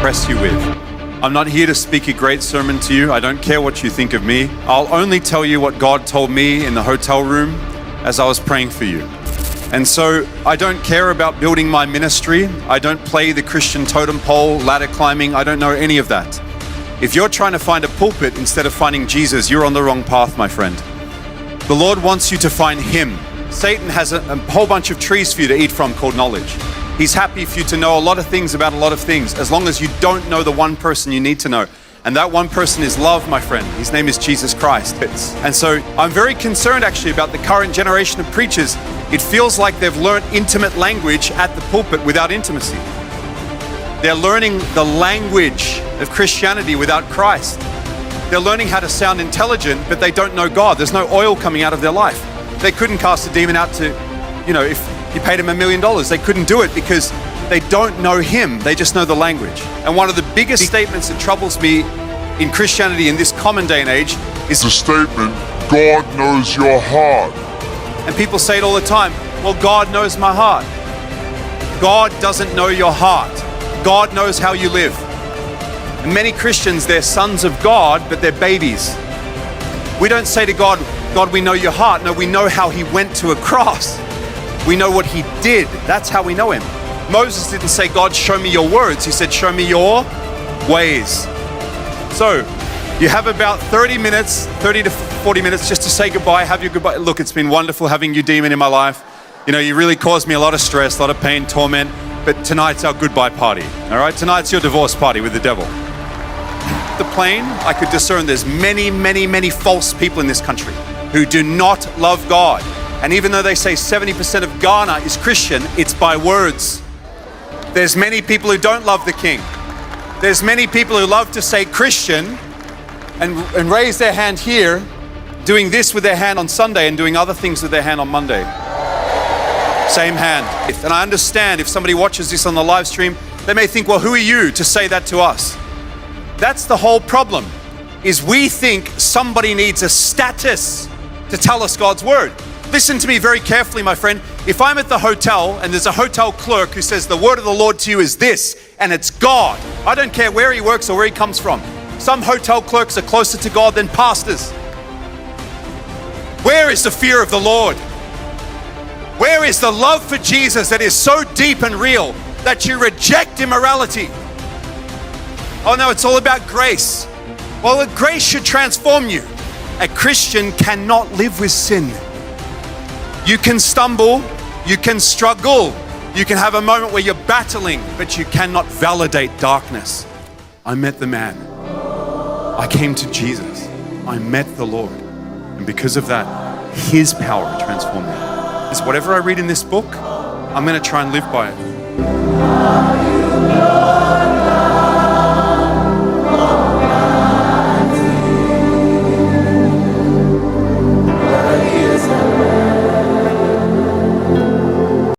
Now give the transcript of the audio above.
impress you with. I'm not here to speak a great sermon to you. I don't care what you think of me. I'll only tell you what God told me in the hotel room as I was praying for you. And so I don't care about building my ministry. I don't play the Christian totem pole, ladder climbing. I don't know any of that. If you're trying to find a pulpit instead of finding Jesus, you're on the wrong path, my friend. The Lord wants you to find Him. Satan has a whole bunch of trees for you to eat from called knowledge. He's happy for you to know a lot of things about a lot of things, as long as you don't know the one person you need to know. And that one person is love, my friend. His name is Jesus Christ. And so I'm very concerned actually about the current generation of preachers. It feels like they've learned intimate language at the pulpit without intimacy. They're learning the language of Christianity without Christ. They're learning how to sound intelligent, but they don't know God. There's no oil coming out of their life. They couldn't cast a demon out to, if you paid them $1 million, they couldn't do it because they don't know Him. They just know the language. And one of the biggest statements that troubles me in Christianity in this common day and age is the statement, God knows your heart. And people say it all the time, well, God knows my heart. God doesn't know your heart. God knows how you live. And many Christians, they're sons of God, but they're babies. We don't say to God, God, we know your heart. No, we know how He went to a cross. We know what He did. That's how we know Him. Moses didn't say, God, show me your words. He said, show me your ways. So you have about 30 to 40 minutes just to say goodbye, have your goodbye. Look, it's been wonderful having you, demon, in my life. You really caused me a lot of stress, a lot of pain, torment, but tonight's our goodbye party, all right? Tonight's your divorce party with the devil. The plane, I could discern there's many false people in this country who do not love God. And even though they say 70% of Ghana is Christian, it's by words. There's many people who don't love the King. There's many people who love to say Christian and raise their hand here, doing this with their hand on Sunday and doing other things with their hand on Monday. Same hand. And I understand if somebody watches this on the live stream, they may think, well, who are you to say that to us? That's the whole problem, is we think somebody needs a status to tell us God's word. Listen to me very carefully, my friend. If I'm at the hotel and there's a hotel clerk who says the word of the Lord to you is this, and it's God, I don't care where he works or where he comes from. Some hotel clerks are closer to God than pastors. Where is the fear of the Lord? Where is the love for Jesus that is so deep and real that you reject immorality? Oh no, it's all about grace. Well, grace should transform you. A Christian cannot live with sin. You can stumble, you can struggle, you can have a moment where you're battling, but you cannot validate darkness. I met the man. I came to Jesus. I met the Lord. And because of that, His power transformed me. Whatever I read in this book, I'm going to try and live by it.